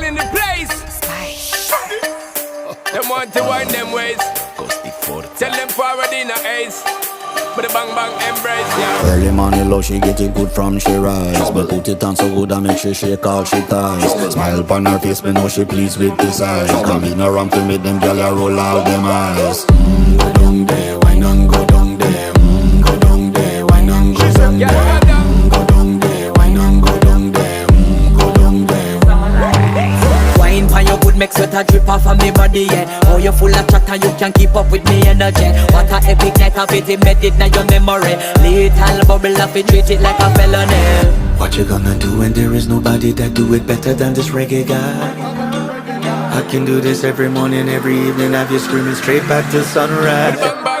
Ttinle in the place. Them want to wind them ways. Tell them forward in a ace. But the bang bang embrace, yeah. Early morning low, she get it good from she rise. But put it on so good and make she shake all she ties. Smile upon her face, me know she pleased with this eyes. Come in around to meet them girl, ya roll out them eyes. Go down there, why not go down there? Go down there, why not go down there? Go down there, why not go down there? Go down there. Wine pan your good, make sweat a drip off of me body, yeah. Oh, you full of chatter, you can keep up with me energy. What a epic night of it, embedded in your memory. Little bubble of it, treat it like a felony. What you gonna do when there is nobody that do it better than this reggae guy? I can do this every morning, every evening, have you screaming straight back to sunrise. Bang bang